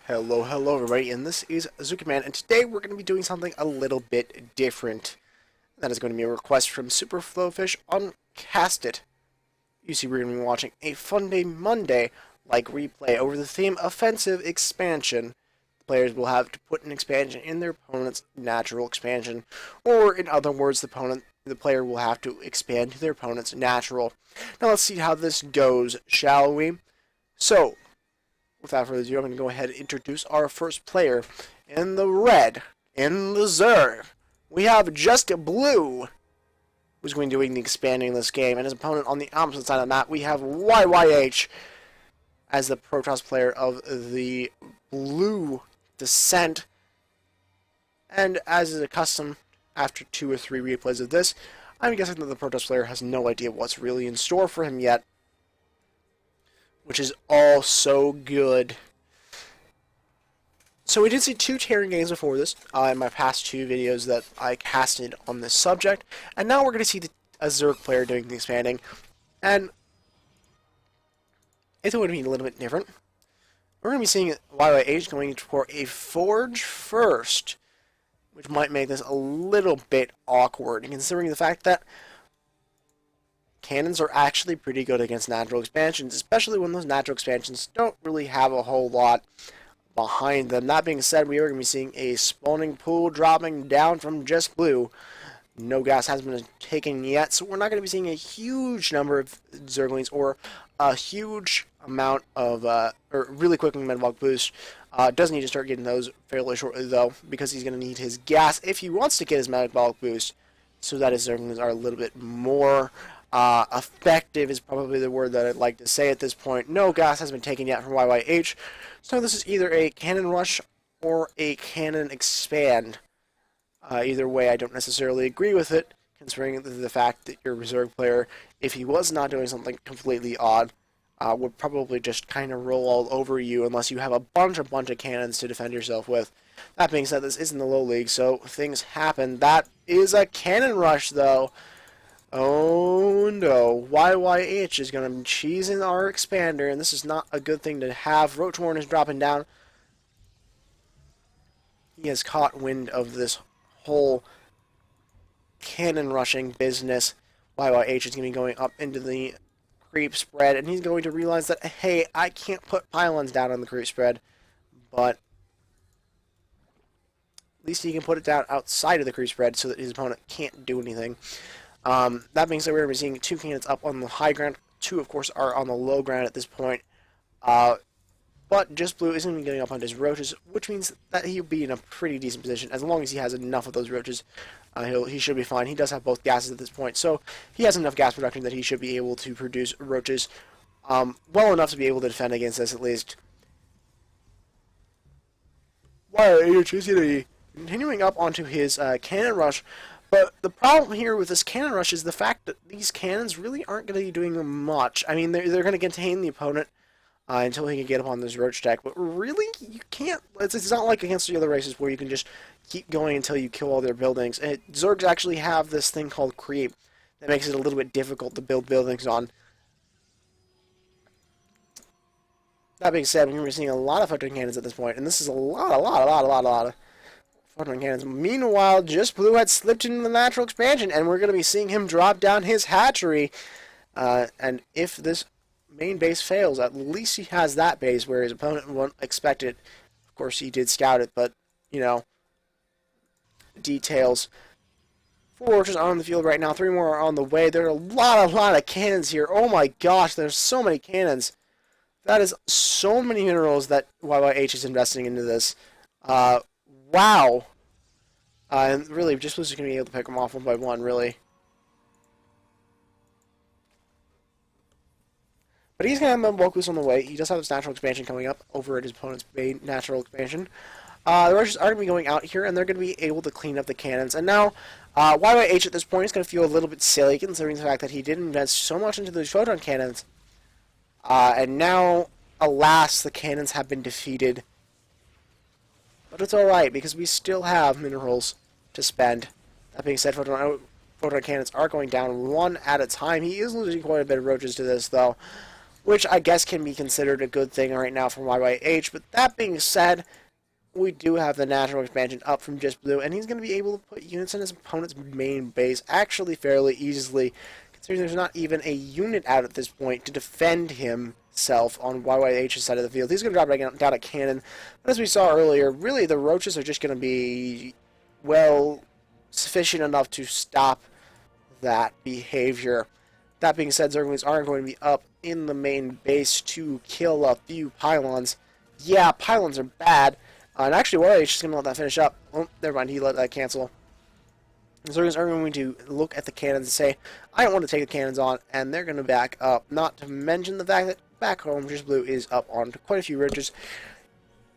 Hello everybody, and this is ZookaMan, and today we're going to be doing something a little bit different. That is going to be a request from Superflowfish on Cast It. You see, we're going to be watching a Fun Day Monday-like replay over the theme Offensive Expansion. The players will have to put an expansion in their opponent's natural expansion, or in other words, the player will have to expand to their opponent's natural. Now let's see how this goes, shall we? So, without further ado, I'm going to go ahead and introduce our first player. In the red, in the Zerg, we have JustBlu, who's going to be doing the expanding in this game. And his opponent on the opposite side of the map, we have YYH as the Protoss player of the blue descent. And as is a custom, after 2 or 3 replays of this, I'm guessing that the Protoss player has no idea what's really in store for him yet, which is all so good. So we did see 2 tearing games before this in my past 2 videos that I casted on this subject, and now we're going to see a Zerg player doing the expanding, and it's going to be a little bit different. We're going to be seeing YYH going for a Forge first, which might make this a little bit awkward, considering the fact that cannons are actually pretty good against natural expansions, especially when those natural expansions don't really have a whole lot behind them. That being said, we are going to be seeing a spawning pool dropping down from JustBlu. No gas has been taken yet, so we're not going to be seeing a huge number of Zerglings or a huge amount of, or really quick metabolic boost. Does need to start getting those fairly shortly, though, because he's going to need his gas if he wants to get his metabolic boost, so that his Zerglings are a little bit more effective is probably the word that I'd like to say at this point. No gas has been taken yet from YYH, so this is either a cannon rush or a cannon expand. Either way, I don't necessarily agree with it, considering the fact that your reserve player, if he was not doing something completely odd, would probably just kind of roll all over you unless you have a bunch of cannons to defend yourself with. That being said, this isn't the low league, so things happen. That is a cannon rush, though. Oh no, YYH is going to be cheesing our expander, and this is not a good thing to have. Roachhorn is dropping down. He has caught wind of this whole cannon rushing business. YYH is going to be going up into the creep spread, and he's going to realize that, hey, I can't put pylons down on the creep spread, but at least he can put it down outside of the creep spread so that his opponent can't do anything. That being said, we're going to be seeing 2 cannons up on the high ground. 2, of course, are on the low ground at this point. But JustBlu isn't even getting up on his roaches, which means that he'll be in a pretty decent position. As long as he has enough of those roaches, he should be fine. He does have both gases at this point, so he has enough gas production that he should be able to produce roaches well enough to be able to defend against this, at least. YYH is going to be continuing up onto his cannon rush. But the problem here with this cannon rush is the fact that these cannons really aren't going to be doing much. I mean, they're going to contain the opponent until he can get up on this roach deck. But really, you can't. It's not like against the other races where you can just keep going until you kill all their buildings. Zergs actually have this thing called creep that makes it a little bit difficult to build buildings on. That being said, we're seeing a lot of photon cannons at this point, and this is a lot of photon cannons. Meanwhile, JustBlu had slipped into the natural expansion, and we're going to be seeing him drop down his hatchery. And if this main base fails, at least he has that base where his opponent won't expect it. Of course, he did scout it, but, you know, details. 4 roaches are on the field right now. 3 more are on the way. There are a lot of cannons here. Oh my gosh, there's so many cannons. That is so many minerals that YYH is investing into this. Wow. And really, JustBlu's going to be able to pick them off one by one, really. But he's going to have Mokus on the way. He does have this natural expansion coming up over at his opponent's main natural expansion. The Russians are going to be going out here, and they're going to be able to clean up the cannons. And now, YYH at this point is going to feel a little bit silly, considering the fact that he did invest so much into those photon cannons. And now, alas, the cannons have been defeated. But it's alright, because we still have minerals to spend. That being said, photon cannons are going down one at a time. He is losing quite a bit of roaches to this, though. which I guess can be considered a good thing right now for YYH. But that being said, we do have the natural expansion up from JustBlu, and he's going to be able to put units in his opponent's main base actually fairly easily, considering there's not even a unit out at this point to defend himself on YYH's side of the field. He's going to drop down a cannon, but as we saw earlier, really the roaches are just going to be, well, sufficient enough to stop that behavior. That being said, Zerglings are going to be up in the main base to kill a few pylons. Yeah, pylons are bad. And actually, YYH is going to let that finish up. Oh, never mind, he let that cancel. Zerglings are going to look at the cannons and say, I don't want to take the cannons on, and they're going to back up. Not to mention the fact that back home, JustBlu is up on quite a few ridges.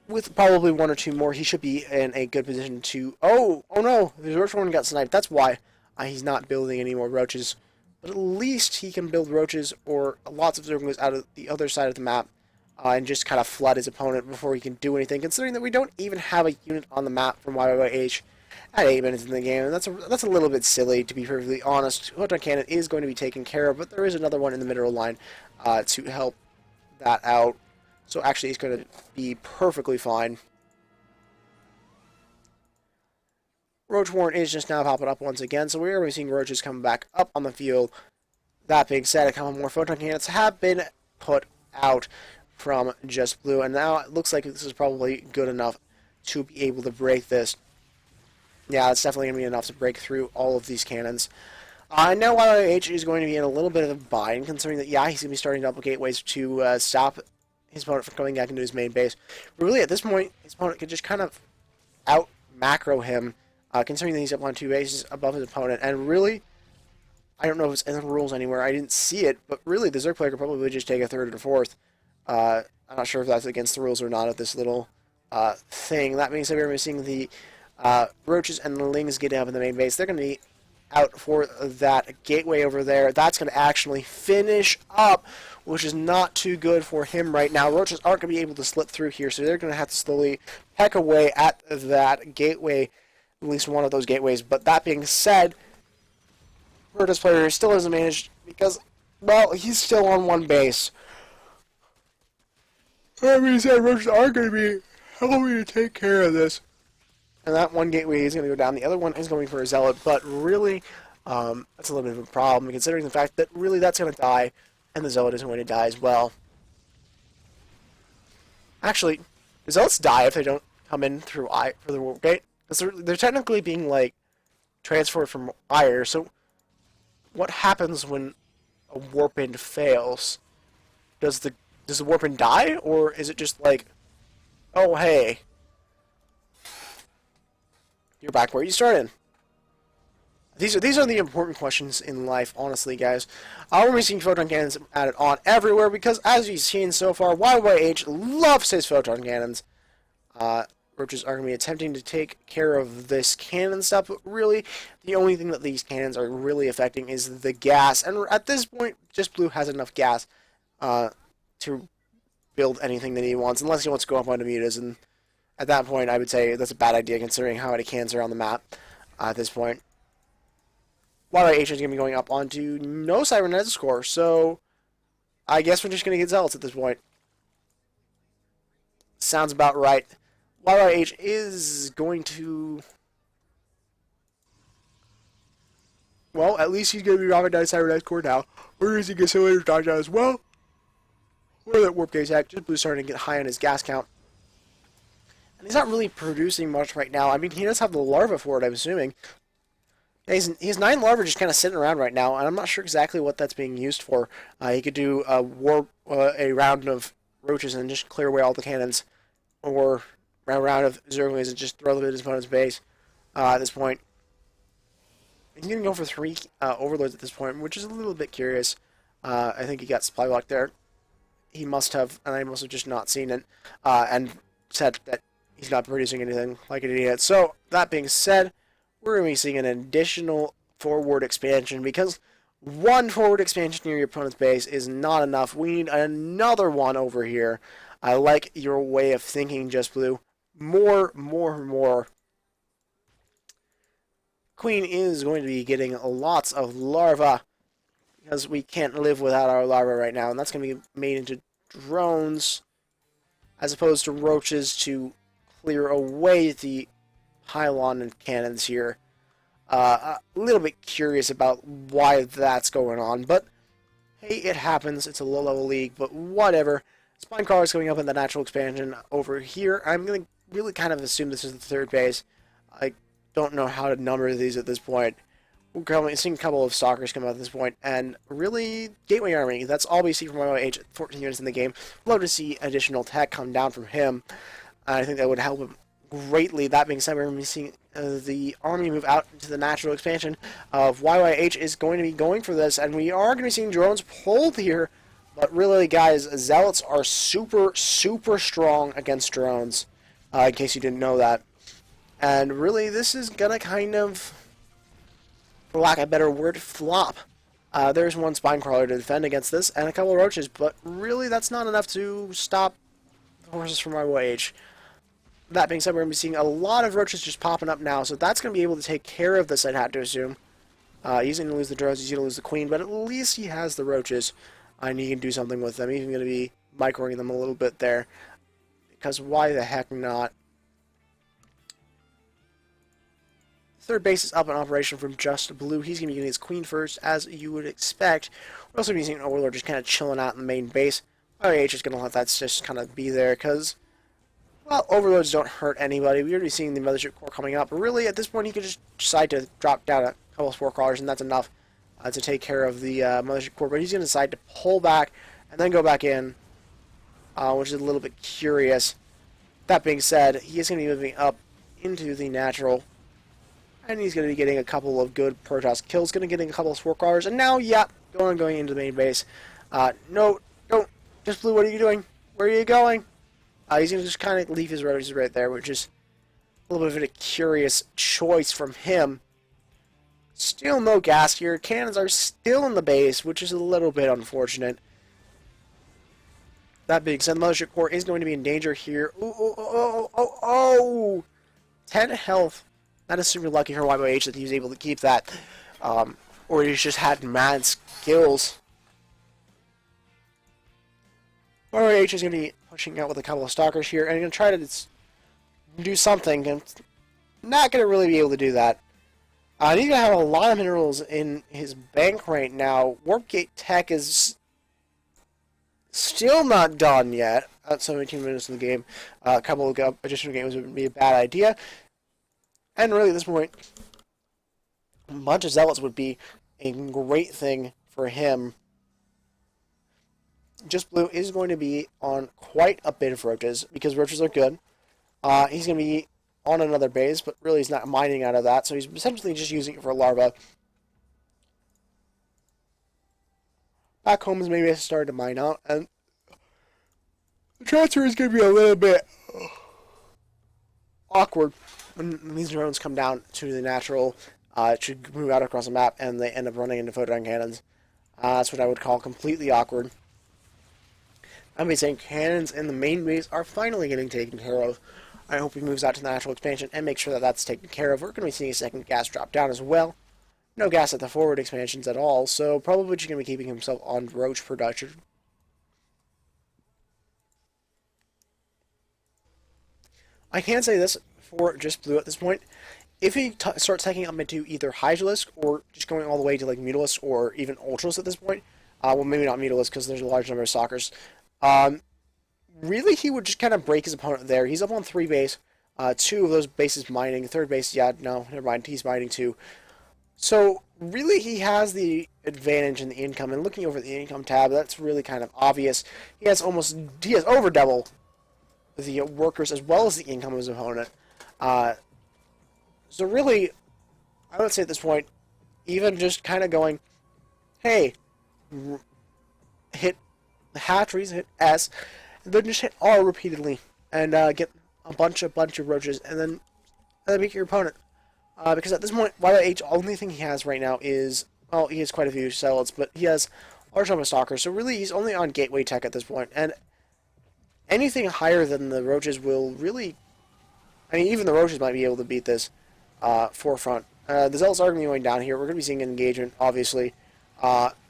With probably one or two more, he should be in a good position to... Oh no, the roach one got sniped. That's why he's not building any more roaches. But at least he can build roaches or lots of Zerglings out of the other side of the map. And just kind of flood his opponent before he can do anything, considering that we don't even have a unit on the map from YYH at 8 minutes in the game, and that's a little bit silly, to be perfectly honest. Photon Cannon is going to be taken care of, but there is another one in the middle line to help that out. So actually, he's going to be perfectly fine. Roach Warren is just now popping up once again, so we're going to be seeing roaches come back up on the field. That being said, a couple more Photon Cannons have been put out from JustBlu, and now it looks like this is probably good enough to be able to break this. Yeah, it's definitely going to be enough to break through all of these cannons. Now YYH is going to be in a little bit of a bind, considering that, yeah, he's going to be starting to up gateways to stop his opponent from coming back into his main base. But really, at this point, his opponent could just kind of out-macro him, considering that he's up on 2 bases above his opponent. And really, I don't know if it's in the rules anywhere. I didn't see it, but really, the Zerg player could probably just take a 3rd or 4th. I'm not sure if that's against the rules or not of this little thing. That being said, we're seeing the roaches and the lings get up in the main base. They're going to be out for that gateway over there. That's going to actually finish up, which is not too good for him right now. Roaches aren't going to be able to slip through here, so they're going to have to slowly peck away at that gateway, at least one of those gateways. But that being said, Virtus player still hasn't managed because, well, he's still on 1 base. That being said, roaches are going to be helping to take care of this. And that one gateway is going to go down. The other one is going for a zealot, but really, that's a little bit of a problem, considering the fact that really that's going to die, and the zealot isn't going to die as well. Actually, the zealots die if they don't come in through for the warp gate, because they're technically being, like, transferred from Ire, so what happens when a warp end fails? Does the warp end die, or is it just like, oh hey, you're back where you started? These are the important questions in life, honestly, guys. We're seeing Photon Cannons added on everywhere because, as you've seen so far, YYH loves his Photon Cannons. Roaches are going to be attempting to take care of this cannon stuff, but really, the only thing that these cannons are really affecting is the gas. And at this point, JustBlu has enough gas to build anything that he wants, unless he wants to go up on mutas, and at that point, I would say that's a bad idea, considering how many cannons are on the map at this point. YYH is going to be going up onto no Cybernetics score, so I guess we're just going to get Zealots at this point. Sounds about right. YYH is going to... Well, at least he's going to be dropping down Cybernetics core now. Where is he get some later dodge down as well? Where that warp gate's at. JustBlu's starting to get high on his gas count. And he's not really producing much right now. I mean, he does have the larva for it, I'm assuming. He's 9 larvae just kind of sitting around right now, and I'm not sure exactly what that's being used for. He could do a round of roaches and just clear away all the cannons, or a round of Zerglings and just throw them at his opponent's base at this point. He's going to go for 3 overlords at this point, which is a little bit curious. I think he got supply block there. He must have, and I must have just not seen it, and said that he's not producing anything like an idiot. So, that being said, we're going to be seeing an additional forward expansion, because 1 forward expansion near your opponent's base is not enough. We need another one over here. I like your way of thinking, JustBlu. More. Queen is going to be getting lots of larvae. because we can't live without our larvae right now, and that's going to be made into drones as opposed to roaches to clear away the pylon and cannons here. A little bit curious about why that's going on, but hey, it happens. It's a low-level league, but whatever. Spine crawlers going up in the natural expansion over here. I'm going to really kind of assume this is the third base. I don't know how to number these at this point. We're seeing a couple of stalkers come out at this point, and really, Gateway Army. That's all we see from YYH at 14 units in the game. Love to see additional tech come down from him. I think that would help him greatly. That being said, we're going to be seeing the army move out into the natural expansion of YYH is going to be going for this, and we are going to be seeing drones pulled here. But really, guys, Zealots are super, super strong against drones, in case you didn't know that. And really, this is going to kind of, for lack of a better word, flop. There's one spine crawler to defend against this, and a couple of roaches, but really, that's not enough to stop the horses from YYH. That being said, we're going to be seeing a lot of roaches just popping up now, so that's going to be able to take care of this, I'd have to assume. He's going to lose the drones, he's going to lose the queen, but at least he has the roaches, and he can do something with them. He's going to be microing them a little bit there, because why the heck not? Third base is up in operation from JustBlu. He's going to be getting his queen first, as you would expect. We're also going to be seeing Overlord just kind of chilling out in the main base. YH is going to let that just kind of be there, because, well, Overlords don't hurt anybody. We're already seeing the Mothership Core coming up. But really, at this point, he could just decide to drop down a couple of Spore Crawlers, and that's enough to take care of the Mothership Core. But he's going to decide to pull back and then go back in, which is a little bit curious. That being said, he is going to be moving up into the natural, and he's going to be getting a couple of good Protoss kills, going to getting a couple of Spore Crawlers, and now, yeah, going into the main base. No, don't. JustBlu, what are you doing? Where are you going? He's going to just kind of leave his roaches right there, which is a little bit of a curious choice from him. Still no gas here. Cannons are still in the base, which is a little bit unfortunate. That being said, the Mothership Core is going to be in danger here. Oh! 10 health. That is super lucky for YYH that he was able to keep that. Or he's just had mad skills. YYH is going to be pushing out with a couple of stalkers here, and going to try to do something. And not going to really be able to do that. He's going to have a lot of minerals in his bank right now. Warp Gate Tech is still not done yet. At 17 minutes in the game. A couple of additional games would be a bad idea. And really, at this point, a bunch of Zealots would be a great thing for him. JustBlu is going to be on quite a bit of roaches, because roaches are good. He's going to be on another base, but really he's not mining out of that, so he's essentially just using it for larvae. Back home is maybe starting to mine out, and the transfer is going to be a little bit awkward when these drones come down to the natural, to move out across the map, and they end up running into photon cannons. That's what I would call completely awkward. I'm be saying cannons in the main base are finally getting taken care of. I hope he moves out to the natural expansion and make sure that that's taken care of. We're going to be seeing a second gas drop down as well. No gas at the forward expansions at all, so probably just going to be keeping himself on roach production. I can say this for JustBlu at this point. If he starts taking up into either Hydralisk or just going all the way to like Mutalisk or even Ultras at this point, well, maybe not Mutalisk because there's a large number of stalkers. Really, he would just kind of break his opponent there. He's up on 3 base. 2 of those bases mining. Third base, yeah, no, never mind. He's mining too. So, really, he has the advantage in the income. And looking over the income tab, that's really kind of obvious. He has over double the workers as well as the income of his opponent. So, really, I would say at this point, even just kind of going, hey, hit the hatcheries, hit S, and then just hit R repeatedly, and get a bunch of roaches, and then beat your opponent. Because at this point, YYH, the only thing he has right now is, well, he has quite a few Zealots, but he has a large number of stalkers, so really he's only on gateway tech at this point, and anything higher than the roaches will really, I mean, even the roaches might be able to beat this forefront. The Zealots are going to be going down here. We're going to be seeing an engagement, obviously.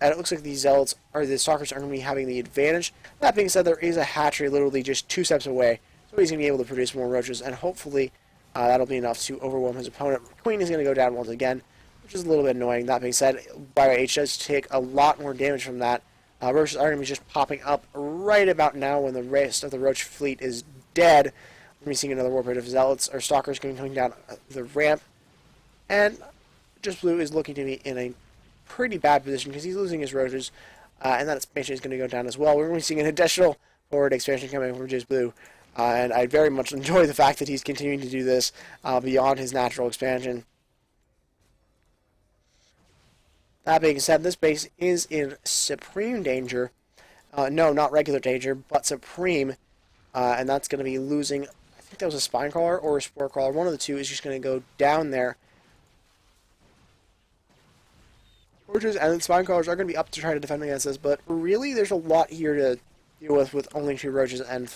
and it looks like the Zealots, or the Stalkers, are going to be having the advantage. That being said, there is a hatchery literally just 2 steps away, so he's going to be able to produce more roaches, and hopefully that'll be enough to overwhelm his opponent. Queen is going to go down once again, which is a little bit annoying. That being said, YYH does take a lot more damage from that. Roaches are going to be just popping up right about now when the rest of the Roach fleet is dead. We're going to be seeing another warpath of Zealots or Stalkers coming down the ramp, and JustBlu is looking to be in a pretty bad position because he's losing his Roaches, and that expansion is going to go down as well. We're going to be seeing an additional forward expansion coming from JustBlu. And I very much enjoy the fact that he's continuing to do this beyond his natural expansion. That being said, this base is in supreme danger. No, not regular danger, but supreme. And that's going to be losing, I think that was a Spine Crawler or a Spore Crawler. One of the two is just going to go down there. Roaches and Spine Crawlers are going to be up to try to defend against this, but really there's a lot here to deal with only 2 Roaches and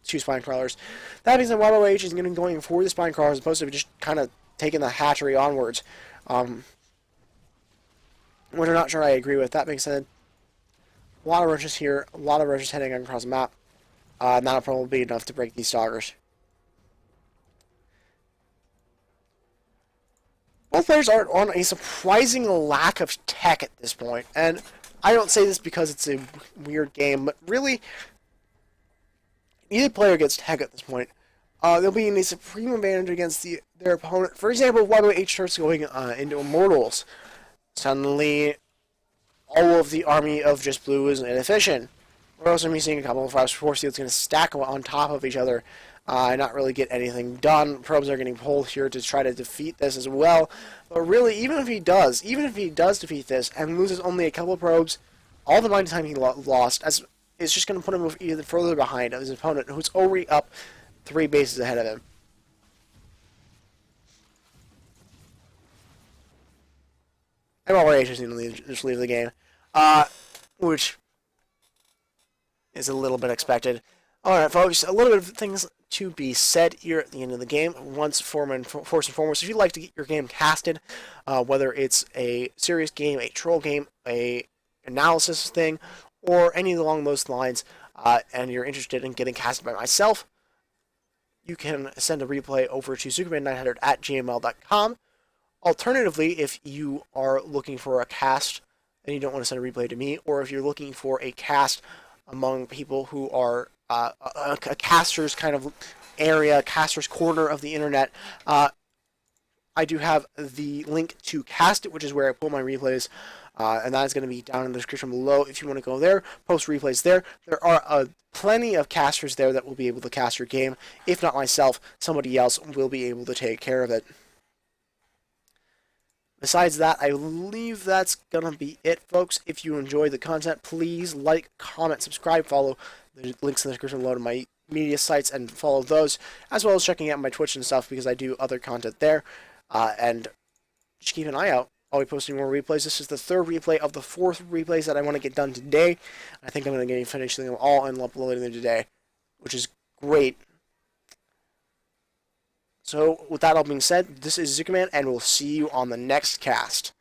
2 Spine Crawlers. That means that YYH is going to be going for the Spine Crawlers as opposed to just kind of taking the hatchery onwards. Which I'm not sure I agree with. That being said, a lot of Roaches here, a lot of Roaches heading across the map. And that'll probably be enough to break these Stalkers. Both players are on a surprising lack of tech at this point, and I don't say this because it's a weird game, but really, neither player gets tech at this point. They'll be in a supreme advantage against their opponent. For example, if YYH starts going into Immortals, suddenly all of the army of JustBlu is inefficient. We're also going to be seeing a couple of force fields going to stack on top of each other and not really get anything done. Probes are getting pulled here to try to defeat this as well. But really, even if he does defeat this and loses only a couple of probes, all the mining time he lost, it's just going to put him even further behind his opponent, who's already up 3 bases ahead of him. And YYH is going to just leave the game, which is a little bit expected. Alright, folks, a little bit of things to be said here at the end of the game. First and foremost, if you'd like to get your game casted, whether it's a serious game, a troll game, a analysis thing, or any along those lines, and you're interested in getting casted by myself, you can send a replay over to ZookaMan900@gmail.com. Alternatively, if you are looking for a cast and you don't want to send a replay to me, or if you're looking for a cast among people who are a caster's kind of area, caster's corner of the internet, I do have the link to Cast It, which is where I pull my replays, and that is going to be down in the description below if you want to go there, post replays there. There are plenty of casters there that will be able to cast your game. If not myself, somebody else will be able to take care of it. Besides that, I believe that's going to be it, folks. If you enjoyed the content, please like, comment, subscribe, follow. There's links in the description below to my media sites and follow those, as well as checking out my Twitch and stuff because I do other content there. And just keep an eye out. I'll be posting more replays. This is the 3rd replay of the 4th replays that I want to get done today. I think I'm going to get finishing them all and uploading them today, which is great. So, with that all being said, this is ZookaMan, and we'll see you on the next cast.